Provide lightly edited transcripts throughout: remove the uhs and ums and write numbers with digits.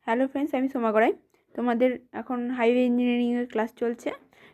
Hello friends, আমি সোমা গড়াই। তোমাদের এখন হাইওয়ে ইঞ্জিনিয়ারিংয়ের ক্লাস চলছে।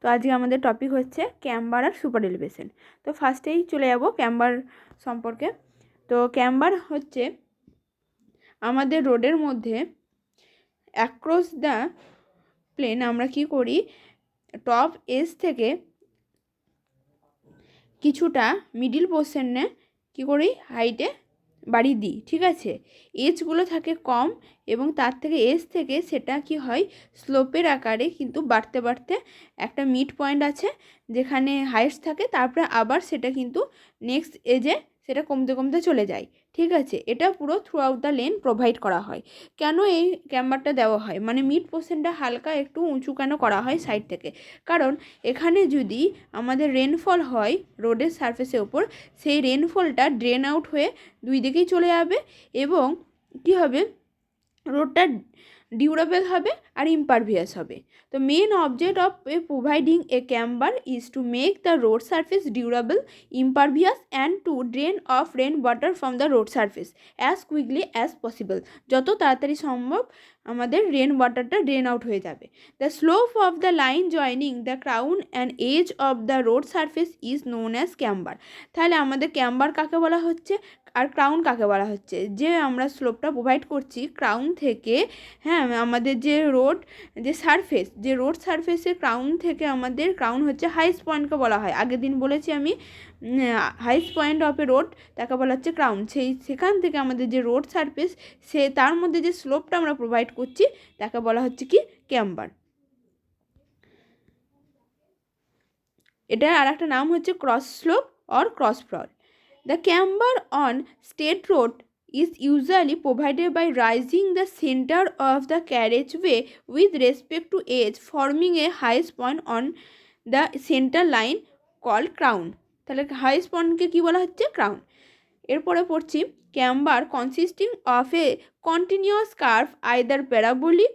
তো আজকে আমাদের টপিক হচ্ছে ক্যাম্বার আর সুপার এলিভেশন। তো ফার্স্টেই চলে যাব ক্যাম্বার সম্পর্কে। তো ক্যাম্বার হচ্ছে আমাদের রোডের মধ্যে অ্যাক্রস দ্য প্লেন আমরা কি করি, টপ এজ থেকে কিছুটা মিডিল পোর্শনে কি করি, হাইটে বাড়িয়ে দিই। ঠিক আছে, এজগুলো থাকে কম এবং তার থেকে এজ থেকে সেটা কি হয়, স্লোপের আকারে কিন্তু বাড়তে বাড়তে একটা মিড পয়েন্ট আছে যেখানে হাইটস থাকে, তারপরে আবার সেটা কিন্তু নেক্সট এজে সেটা কমতে কমতে চলে যায়। ঠিক আছে, এটা পুরো through out the lane provide করা হয়। কেন এই ক্যাম্বারটা দেওয়া হয়, মানে মিড পোর্শনটা হালকা একটু উঁচু কেন করা হয় সাইড থেকে, কারণ এখানে যদি আমাদের রেনফল হয় রোডের সারফেসের ওপর, সেই রেনফলটা ড্রেন আউট হয়ে দুই দিকেই চলে যাবে এবং কী হবে, রোডটা ডিউরেবল হবে আর ইমপারভিয়াস হবে। তো main object of providing a camber is to make the road surface durable, impervious and to drain of rain water from the road surface as quickly as possible. যত তাড়াতাড়ি সম্ভব আমাদের রেন ওয়াটারটা ড্রেন আউট হয়ে যাবে। The slope of the line joining the crown and edge of the road surface is known as camber. তাহলে আমাদের camber কাকে বলা হচ্ছে আর ক্রাউন কাকে বলা হচ্ছে? যে আমরা স্লোপটা প্রোভাইড করছি ক্রাউন থেকে, হ্যাঁ, আমাদের যে রোড সারফেসের ক্রাউন থেকে, আমাদের ক্রাউন হচ্ছে হাইস্ট পয়েন্টকে বলা হয়। আগের দিন বলেছি আমি, highest point of a road তাকে বলা হচ্ছে ক্রাউন। সেখান থেকে আমাদের যে রোড সারফেস, তার মধ্যে যে স্লোপটা আমরা প্রোভাইড করছি তাকে বলা হচ্ছে কি, ক্যাম্বার। এটার আর একটা নাম হচ্ছে cross slope or cross fall. The camber on state road is usually provided by raising the center of the carriageway with respect to edge, forming a highest point on the center line called crown. তাহলে highest পয়েন্টকে কী বলা হচ্ছে, crown. এরপরে পড়ছি, camber consisting of a continuous curve either parabolic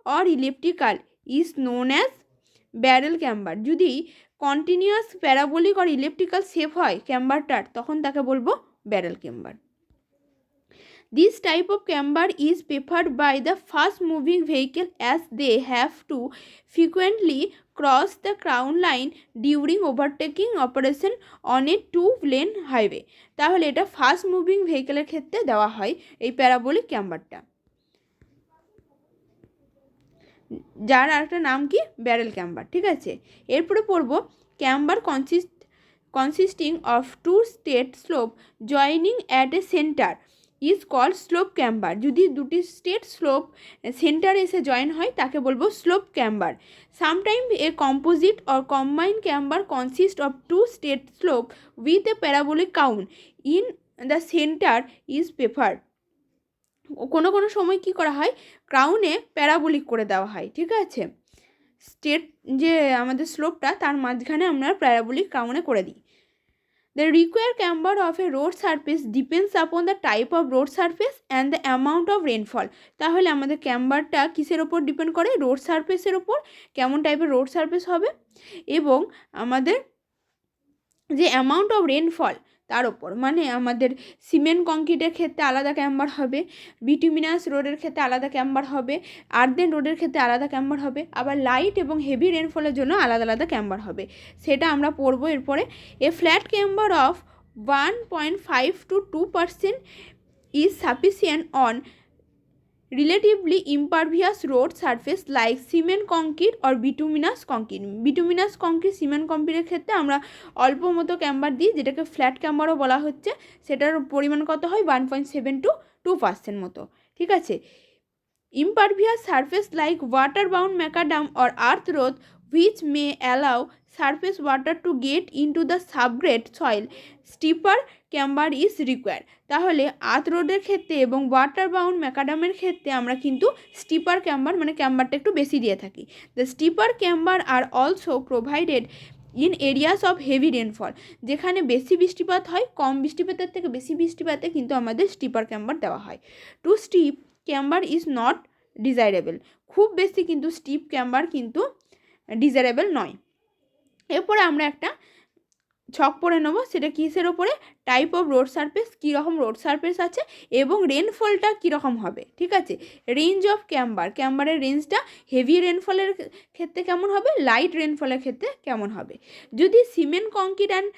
or elliptical is known as barrel camber. যদি continuous parabolic আর electrical shape হয় ক্যাম্বারটার, তখন তাকে বলবো barrel camber. This type of camber is preferred by the fast moving vehicle as they have to frequently cross the crown line during overtaking operation on a two lane highway. তাহলে এটা fast moving ভেহিকেলের ক্ষেত্রে দেওয়া হয় এই parabolic ক্যাম্বারটা, যার আরেকটা নাম কি, ব্যারেল ক্যাম্বার। ঠিক আছে, এরপরে পড়ব camber consisting of two straight slope joining at a centre is called slope camber. যদি দুটি স্টেট স্লোপ সেন্টারে এসে জয়েন হয় তাকে বলবো slope camber. Sometime a composite or combine camber consist of two straight slope with a parabolic crown in the centre is preferred. কোনো কোনো সময় কি করা হয়, ক্রাউনে প্যারাবোলিক করে দেওয়া হয়। ঠিক আছে, স্টেট যে আমাদের স্লোপটা তার মাঝখানে আমরা প্যারাবোলিক ক্রাউনে করে দিই। The require camber of a road surface depends upon the type of road surface and the amount of rainfall. তাহলে আমাদের ক্যাম্বারটা কিসের ওপর ডিপেন্ড করে, রোড সারফেসের ওপর, কেমন টাইপের রোড সারফেস হবে, এবং আমাদের যে অ্যামাউন্ট অফ রেনফল তার ওপর। মানে আমাদের সিমেন্ট কংক্রিটের ক্ষেত্রে আলাদা ক্যাম্বার হবে, বিটুমিনাস রোডের ক্ষেত্রে আলাদা ক্যাম্বার হবে, আর্দেন রোডের ক্ষেত্রে আলাদা ক্যাম্বার হবে, আবার লাইট এবং হেভি রেনফলের জন্য আলাদা আলাদা ক্যাম্বার হবে। সেটা আমরা পড়বো এরপরে। এ flat camber of 1.5 to 2% is sufficient on relatively impervious road surface like cement concrete or bituminous concrete. Bituminous concrete, cement কংক্রিটের ক্ষেত্রে আমরা অল্প মতো ক্যাম্বার দিই, যেটাকে ফ্ল্যাট ক্যাম্বারও বলা হচ্ছে। সেটার পরিমাণ কত হয়, 1.7 to 2% মতো। ঠিক আছে, impervious surface like water bound macadam or earth road which may allow surface water to get into the subgrade soil, steeper camber is required. তাহলে আর্থ রোডের ক্ষেত্রে এবং ওয়াটার বাউন্ড ম্যাকাডামের ক্ষেত্রে আমরা কিন্তু স্টিপার ক্যাম্বার, মানে ক্যাম্বারটা একটু বেশি দিয়ে থাকি। The stripper camber are also provided in areas of heavy rainfall. যেখানে বেশি বৃষ্টিপাত হয়, কম বৃষ্টিপাতের থেকে বেশি বৃষ্টিপাতে কিন্তু আমাদের স্টিপার ক্যাম্বার দেওয়া হয়। Too steep camber is not desirable. খুব বেশি কিন্তু স্টিপ ক্যাম্বার কিন্তু ডিজায়ারেবল নয়। এরপরে আমরা একটা ছক পড়ে নেবো, সেটা কিসের ওপরে, টাইপ অফ রোড সারফেস, কীরকম রোড সারফেস আছে এবং রেনফলটা কীরকম হবে, ঠিক আছে। রেঞ্জ অফ ক্যাম্বারের রেঞ্জটা হেভি রেনফলের ক্ষেত্রে কেমন হবে, লাইট রেনফলের ক্ষেত্রে কেমন হবে। যদি cement concrete and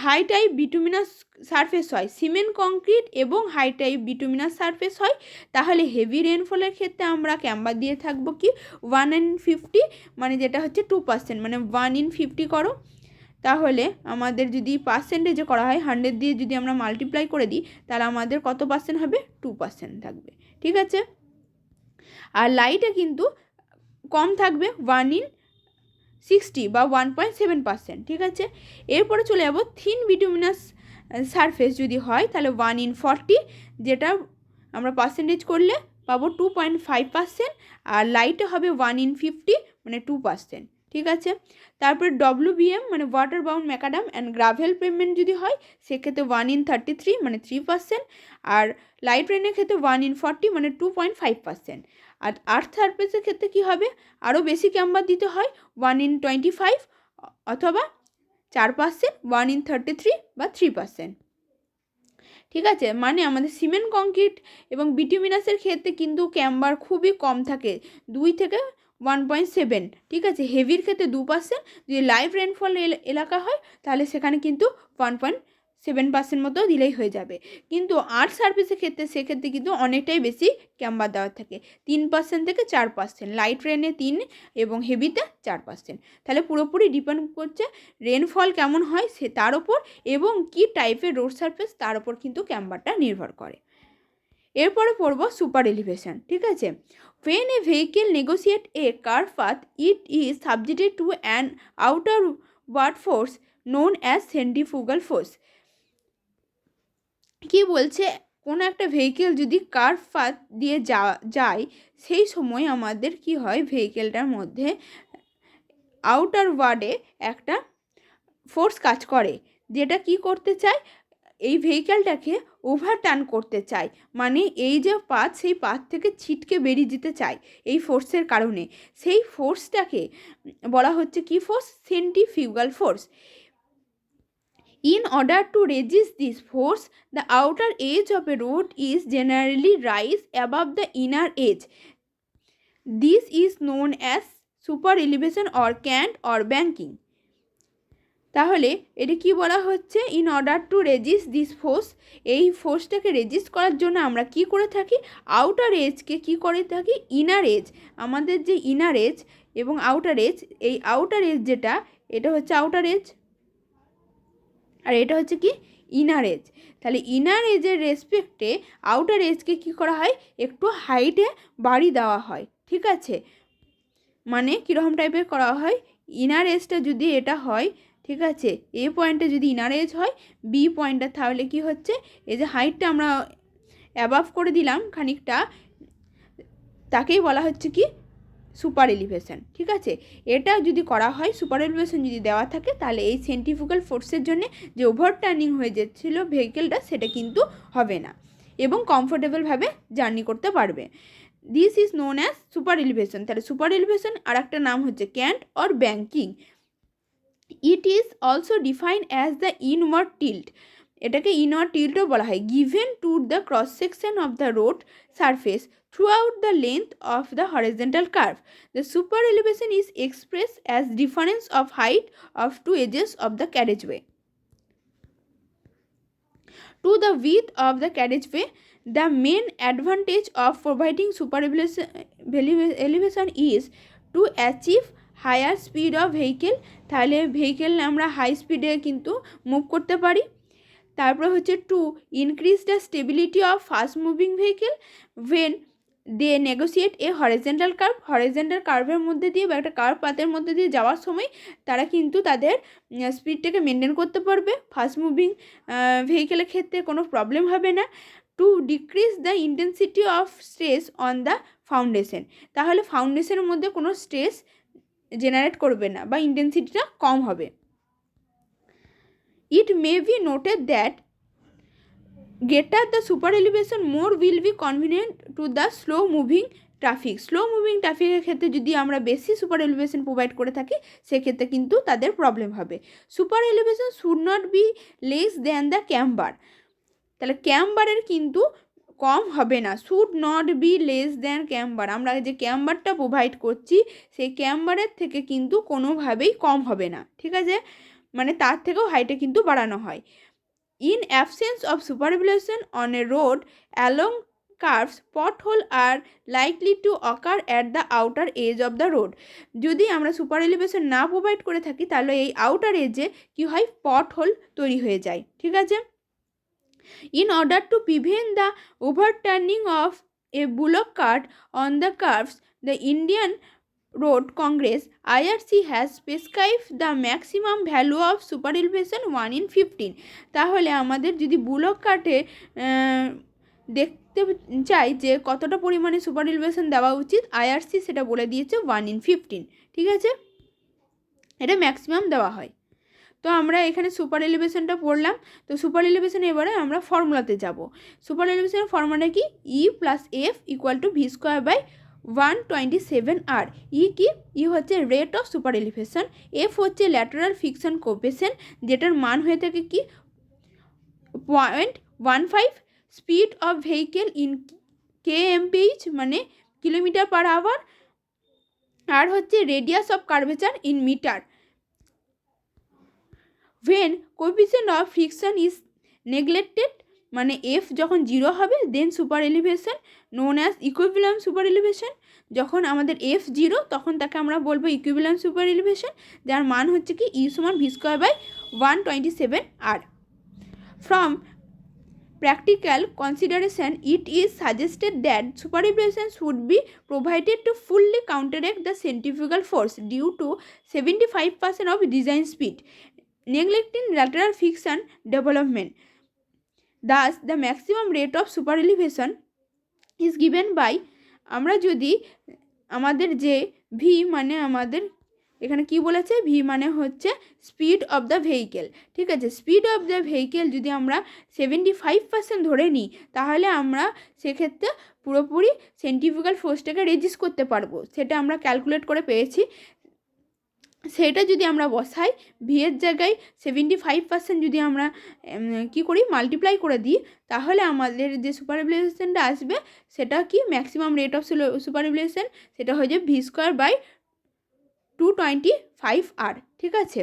high type bituminous surface হয়, সিমেন্ট কংক্রিট এবং হাই টাইপ বিটুমিনাস সারফেস হয়, তাহলে হেভি রেনফলের ক্ষেত্রে আমরা ক্যাম্বার দিয়ে থাকবো কি 1/50, মানে যেটা হচ্ছে 2%, মানে 1/50 করো। তাহলে আমাদের যদি পার্সেন্টেজে করা হয় 100 দিয়ে যদি আমরা মাল্টিপ্লাই করে দিই, তাহলে আমাদের কত পার্সেন্ট হবে, 2% থাকবে, ঠিক আছে। আর লাইটে কিন্তু কম থাকবে, 1/60 বা 1.7%, ঠিক আছে। এরপরে চলে যাব থিন বিটুমিনাস সারফেস যদি হয়, তাহলে 1/40, যেটা আমরা পার্সেন্টেজ করলে পাবো 2.5%, আর লাইটে হবে 1/50, মানে 2%, ঠিক আছে। তারপরে WBM মানে water bound macadam and gravel pavement যদি হয়, সেক্ষেত্রে 1/33, মানে 3%, আর লাইট রেনের ক্ষেত্রে 1/40, মানে 2.5%। আর আর্থ সারফেসের ক্ষেত্রে কী হবে, আরও বেশি ক্যাম্বার দিতে হয়, 1/25 অথবা 4%, 1/33 বা 3%, ঠিক আছে। মানে আমাদের সিমেন্ট কংক্রিট এবং বিটুমিনাসের ক্ষেত্রে কিন্তু ক্যাম্বার খুবই কম থাকে, 2 থেকে 1.7, ঠিক আছে। হেভির ক্ষেত্রে 2%, যদি লাইভ রেনফল এলাকা হয় তাহলে সেখানে কিন্তু 1.7% মতো দিলেই হয়ে যাবে। কিন্তু আর্থ সারফেসের ক্ষেত্রে সেক্ষেত্রে কিন্তু অনেকটাই বেশি ক্যাম্বার দেওয়া থাকে, 3% থেকে 4%, লাইট রেনে 3 এবং হেভিতে 4%। তাহলে পুরোপুরি ডিপেন্ড করছে রেনফল কেমন হয় সে তার ওপর, এবং কি টাইপের রোড সারফেস তার ওপর কিন্তু ক্যাম্বারটা নির্ভর করে। এরপরে পড়ব সুপার এলিভেশন, ঠিক আছে। When a vehicle negotiates a curve path, it is subjected to an outward force known as centrifugal force. কি বলছে, কোনো একটা ভেহিকেল যদি কার্ভ পাথ দিয়ে যায়, সেই সময় আমাদের কি হয়, ভেহিকেলটার মধ্যে আউটার ওয়ার্ডে একটা ফোর্স কাজ করে, যেটা কি করতে চায়, এই ভেহিকেলটাকে ওভারটার্ন করতে চায়, মানে এই যে পাথ, সেই পাথ থেকে ছিটকে বেরিয়ে যেতে চায় এই ফোর্সের কারণে। সেই ফোর্সটাকে বলা হচ্ছে কি force, centrifugal force. In order to resist this force, the outer edge of a road is generally rise above the inner edge. This is known as super elevation or cant or banking. তাহলে এটা কি বলা হচ্ছে, in order to resist this force, এই ফোর্সটাকে resist করার জন্য আমরা কি করে থাকি, আউটার এজকে কি করে থাকি, ইনার এজ, আমাদের যে ইনার এজ এবং আউটার এজ, এই আউটার এজ যেটা, এটা হচ্ছে আউটার এজ, আর এটা হচ্ছে কি ইনার এজ। তাহলে ইনার এজের রেসপেক্টে আউটার এজকে কি করা হয়, একটু হাইটে বাড়ি দেওয়া হয়, ঠিক আছে। মানে কীরকম টাইপের করা হয়, ইনার এজটা যদি এটা হয়, ঠিক আছে, এ পয়েন্টে যদি ইনার এজ হয়, বি পয়েন্টটা, তাহলে কি হচ্ছে, এই যে হাইটটা আমরা অ্যাবাভ করে দিলাম খানিকটা, তাকেই বলা হচ্ছে কি সুপার এলিভেশন, ঠিক আছে। এটা যদি করা হয়, সুপার এলিভেশন যদি দেওয়া থাকে, তাহলে এই সেন্ট্রিফুগাল ফোর্সের জন্য যে ওভারটার্নিং হয়ে যাচ্ছিলো ভেহিকেলটা, সেটা কিন্তু হবে না এবং কমফোর্টেবলভাবে জার্নি করতে পারবে। This is known as super elevation. তাহলে সুপার এলিভেশন আর একটা নাম হচ্ছে can't or banking. It is also defined as the inward tilt, এটাকে ইনওয়ার্ড টিল্টও বলা হয়, given to the cross section of the road surface throughout the length of the horizontal curve. The super elevation is expressed as difference of height of two edges of the carriageway. To the width of the carriageway, the main advantage of providing super elevation is to achieve higher speed of vehicle. তাহলে vehicle আমরা high স্পিডে কিন্তু move করতে পারি। তারপরে হচ্ছে to increase the stability of fast moving vehicle when they negotiate a horizontal curve, horizontal কার্ভের মধ্যে দিয়ে বা একটা কার্ভ পাথের মধ্যে দিয়ে যাওয়ার সময় তারা কিন্তু তাদের স্পিডটাকে মেনটেন করতে পারবে, ফাস্ট মুভিং ভেহিকেলের ক্ষেত্রে কোনো প্রবলেম হবে না। Two decrease the intensity of stress on the foundation, তাহলে ফাউন্ডেশনের মধ্যে কোনো স্ট্রেস জেনারেট করবে না বা ইন্টেন্সিটিটা কম হবে। It may be noted that greater the super elevation more will be convenient to the slow moving traffic. Slow moving ট্রাফিকের ক্ষেত্রে যদি আমরা বেশি সুপার এলিভেশন প্রোভাইড করে থাকি সেক্ষেত্রে কিন্তু তাদের প্রবলেম হবে। Super elevation should not be less than the camber, তাহলে ক্যাম্বারের কিন্তু কম হবে না, should not be less than camber. আমরা যে ক্যাম্বারটা প্রোভাইড করছি সেই ক্যাম্বারের থেকে কিন্তু কোনোভাবেই কম হবে না, ঠিক আছে, মানে তার থেকেও হাইটে কিন্তু বাড়ানো হয়। In absence of super elevation on a road along curves, potholes are likely to occur at the outer edge of the road. যদি আমরা সুপার এলিভেশন না প্রোভাইড করে থাকি তাহলে এই আউটার এজে কি হয়, পট হোল তৈরি হয়ে যায়, ঠিক আছে। In order to prevent the overturning of a bullock cart on the curves, the Indian Road Congress IRC has prescribed the maximum value of super elevation 1/15। তাহলে আমাদের যদি বুলক কার্টে দেখতে চাই যে কতটা পরিমাণে সুপার এলিভেশন দেওয়া উচিত, আইআরসি সেটা বলে দিয়েছে 1/15, ঠিক আছে, এটা ম্যাক্সিমাম দেওয়া হয়। তো আমরা এখানে সুপার এলিভেশনটা পড়লাম। তো সুপার এলিভেশন এবারে আমরা ফর্মুলাতে যাব। সুপার এলিভেশনের ফর্মুলা কি, E plus F equal to V square by 127 R. E কি, ই হচ্ছে rate of super elevation, F হচ্ছে ল্যাটারাল ফ্রিকশন কোএফিসিয়েন্ট যেটার মান হয়ে থাকে কি 0.15, speed of vehicle in kmph মানে কিলোমিটার পার আওয়ার, আর হচ্ছে radius of curvature in metre. when coefficient of friction is neglected মানে এফ যখন 0 হবে then super elevation known as equivalent super elevation. যখন আমাদের এফ 0 তখন তাকে আমরা বলবো ইকুইভ্যালেন্ট সুপার এলিভেশন, যার মান হচ্ছে কি ই সমান v square by 127 R. From practical consideration, it is suggested that super elevation should be provided to fully counteract the centrifugal force due to 75% of design speed, neglecting lateral friction development. Thus, the maximum rate of super elevation is given by, আমরা যদি আমাদের যে V মানে আমাদের এখানে কি বলেছে, V মানে হচ্ছে স্পিড অফ দ্য ভেহিকেল, ঠিক আছে, স্পিড অফ দ্য ভেহিকেল যদি আমরা 75% ধরে নিই তাহলে আমরা সেক্ষেত্রে পুরোপুরি সেন্ট্রিফিউগাল ফোর্সটাকে রেজিস্ট করতে পারবো, সেটা আমরা ক্যালকুলেট করে পেয়েছি। সেটা যদি আমরা বসাই ভি এর জায়গায় 75% যদি আমরা কি করি মাল্টিপ্লাই করে দিই তাহলে আমাদের যে সুপার এলিভেশনটা আসবে সেটা কি maximum rate of super elevation সেটা হয়ে যাবে ভি স্কোয়ার বাই 225 আর, ঠিক আছে,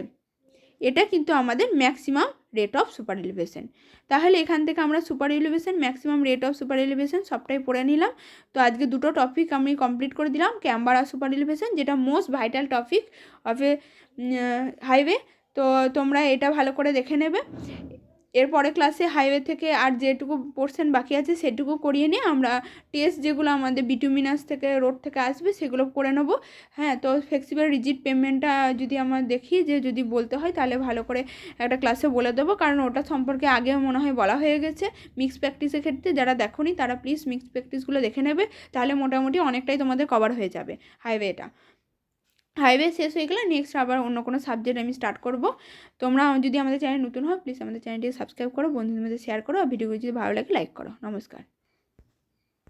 এটা কিন্তু আমাদের maximum rate of super elevation. তাহলে এখান থেকে আমরা super elevation, maximum rate of super elevation সবটাই পড়ে নিলাম। তো আজকে দুটো টপিক আমি কমপ্লিট করে দিলাম, ক্যাম্বার আর সুপার এলিভেশন, যেটা most vital topic of A highway. তো তোমরা এটা ভালো করে দেখে নেবে। এরপরে ক্লাসে হাইওয়ে থেকে আর যেটুকু পোর্শন বাকি আছে সেটুকু করিয়ে নিয়ে আমরা টেস্ট যেগুলো আমাদের বিটুমিনাস থেকে রোড থেকে আসবে সেগুলো করে নেব। হ্যাঁ, তো ফ্লেক্সিবল রিজিড পেমেন্টটা যদি আমরা দেখি যে যদি বলতে হয় তাহলে ভালো করে একটা ক্লাসে বলে দেবো, কারণ ওটা সম্পর্কে আগে মনে হয় বলা হয়ে গেছে। মিক্স প্র্যাকটিসের ক্ষেত্রে যারা দেখোনি তারা প্লিজ মিক্স প্র্যাকটিসগুলো দেখে নেবে, তাহলে মোটামুটি অনেকটাই তোমাদের কভার হয়ে যাবে হাইওয়েটা। হাইওয়ে শেষ হয়ে গেলে নেক্সট আবার অন্য কোনো সাবজেক্ট আমি স্টার্ট করব। তোমরা যদি আমাদের চ্যানেল নতুন হয় প্লিজ আমাদের চ্যানেলটিকে সাবস্ক্রাইব করো, বন্ধুদের মধ্যে শেয়ার করো, আর ভিডিওগুলো যদি ভালো লাগে লাইক করো। নমস্কার।